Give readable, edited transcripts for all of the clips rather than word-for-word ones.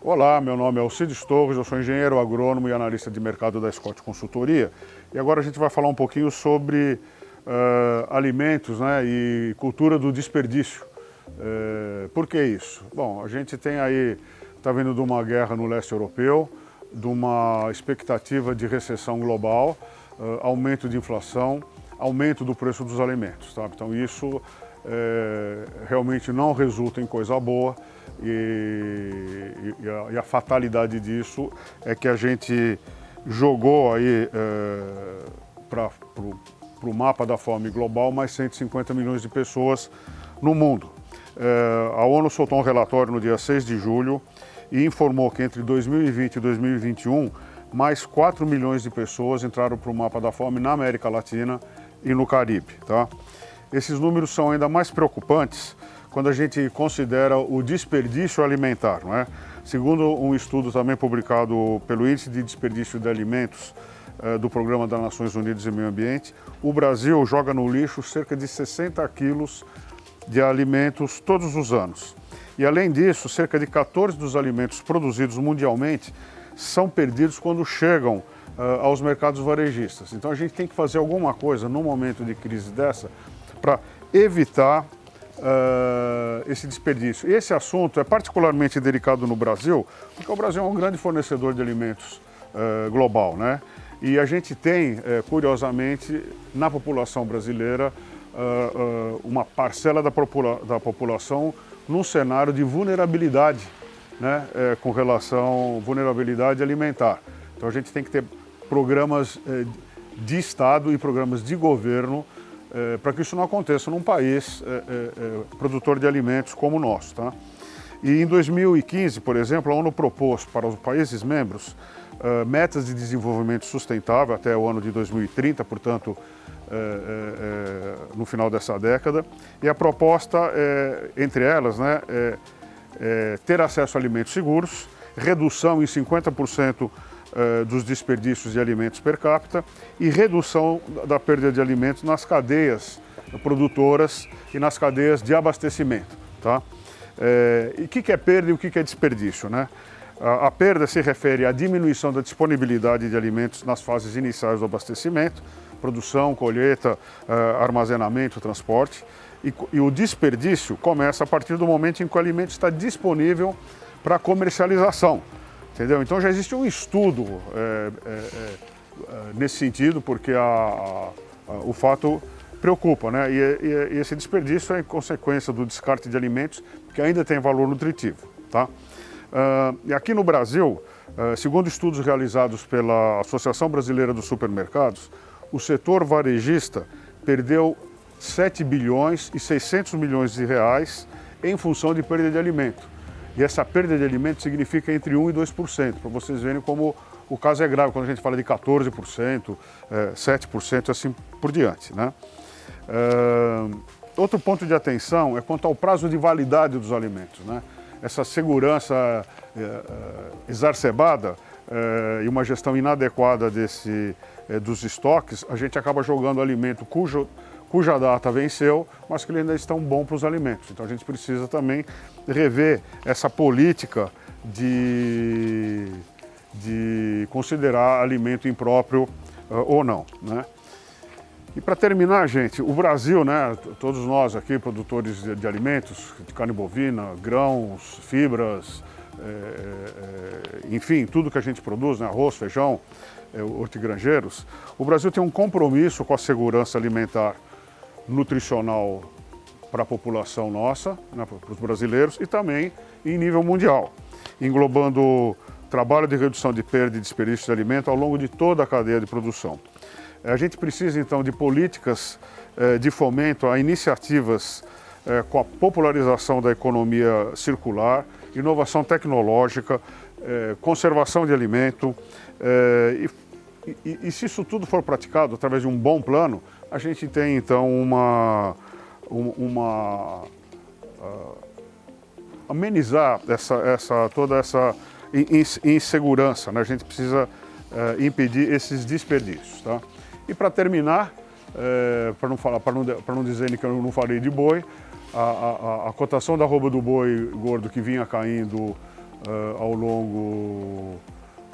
Olá, meu nome é Alcides Torres, eu sou engenheiro agrônomo e analista de mercado da Scott Consultoria. E agora a gente vai falar um pouquinho sobre alimentos, né, e cultura do desperdício. Por que isso? Bom, a gente tem aí, está vindo de uma guerra no leste europeu, de uma expectativa de recessão global, aumento de inflação, aumento do preço dos alimentos, tá? Então isso realmente não resulta em coisa boa e a fatalidade disso é que a gente jogou aí para o mapa da fome global mais 150 milhões de pessoas no mundo. A ONU soltou um relatório no dia 6 de julho e informou que entre 2020 e 2021 mais 4 milhões de pessoas entraram para o mapa da fome na América Latina e no Caribe, tá? Esses números são ainda mais preocupantes quando a gente considera o desperdício alimentar, não é? Segundo um estudo também publicado pelo Índice de Desperdício de Alimentos do Programa das Nações Unidas e Meio Ambiente, o Brasil joga no lixo cerca de 60 quilos de alimentos todos os anos. E além disso, cerca de 14 dos alimentos produzidos mundialmente são perdidos quando chegam aos mercados varejistas. Então a gente tem que fazer alguma coisa num momento de crise dessa para evitar esse desperdício. E esse assunto é particularmente delicado no Brasil, porque o Brasil é um grande fornecedor de alimentos global, né? E a gente tem, curiosamente, na população brasileira, uma parcela da população num cenário de vulnerabilidade, né, com relação à vulnerabilidade alimentar. Então a gente tem que ter programas de Estado e programas de governo para que isso não aconteça num país produtor de alimentos como o nosso, tá? E em 2015, por exemplo, a ONU propôs para os países membros metas de desenvolvimento sustentável até o ano de 2030, portanto, no final dessa década. E a proposta, entre elas, né, ter acesso a alimentos seguros, redução em 50% dos desperdícios de alimentos per capita e redução da perda de alimentos nas cadeias produtoras e nas cadeias de abastecimento, tá? E o que é perda e o que é desperdício, né? A perda se refere à diminuição da disponibilidade de alimentos nas fases iniciais do abastecimento, produção, colheita, armazenamento, transporte. E o desperdício começa a partir do momento em que o alimento está disponível para comercialização. Entendeu? Então já existe um estudo nesse sentido, porque o fato preocupa, né? E esse desperdício é em consequência do descarte de alimentos que ainda tem valor nutritivo, tá? E aqui no Brasil, segundo estudos realizados pela Associação Brasileira dos Supermercados, o setor varejista perdeu 7 bilhões e 600 milhões de reais em função de perda de alimento. E essa perda de alimento significa entre 1% e 2%, para vocês verem como o caso é grave, quando a gente fala de 14%, 7%, assim por diante, né? Outro ponto de atenção é quanto ao prazo de validade dos alimentos, né? Essa segurança exacerbada e uma gestão inadequada dos estoques, a gente acaba jogando alimento cuja data venceu, mas que ainda estão bons para os alimentos. Então a gente precisa também rever essa política de considerar alimento impróprio ou não, né? E para terminar, gente, o Brasil, né, todos nós aqui, produtores de alimentos, de carne bovina, grãos, fibras, enfim, tudo que a gente produz, né, arroz, feijão, hortigranjeiros, o Brasil tem um compromisso com a segurança alimentar nutricional para a população nossa, né, para os brasileiros, e também em nível mundial, englobando trabalho de redução de perda e desperdício de alimento ao longo de toda a cadeia de produção. A gente precisa, então, de políticas de fomento a iniciativas com a popularização da economia circular, inovação tecnológica, conservação de alimento. E se isso tudo for praticado através de um bom plano, a gente tem, então, amenizar toda essa insegurança, né? A gente precisa impedir esses desperdícios, tá? E para terminar, para não dizerem que eu não falei de boi, a cotação da arroba do boi gordo que vinha caindo ao longo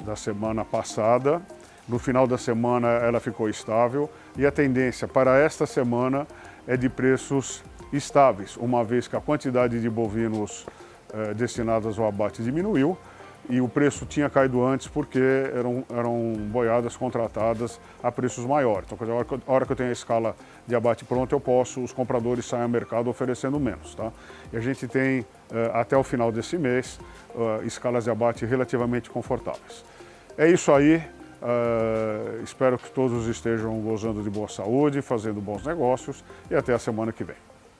da semana passada. No final da semana ela ficou estável e a tendência para esta semana é de preços estáveis, uma vez que a quantidade de bovinos destinados ao abate diminuiu e o preço tinha caído antes porque eram boiadas contratadas a preços maiores. Então, a hora que eu tenho a escala de abate pronta, os compradores saem ao mercado oferecendo menos. Tá? E a gente tem, até o final desse mês, escalas de abate relativamente confortáveis. É isso aí. Espero que todos estejam gozando de boa saúde, fazendo bons negócios e até a semana que vem.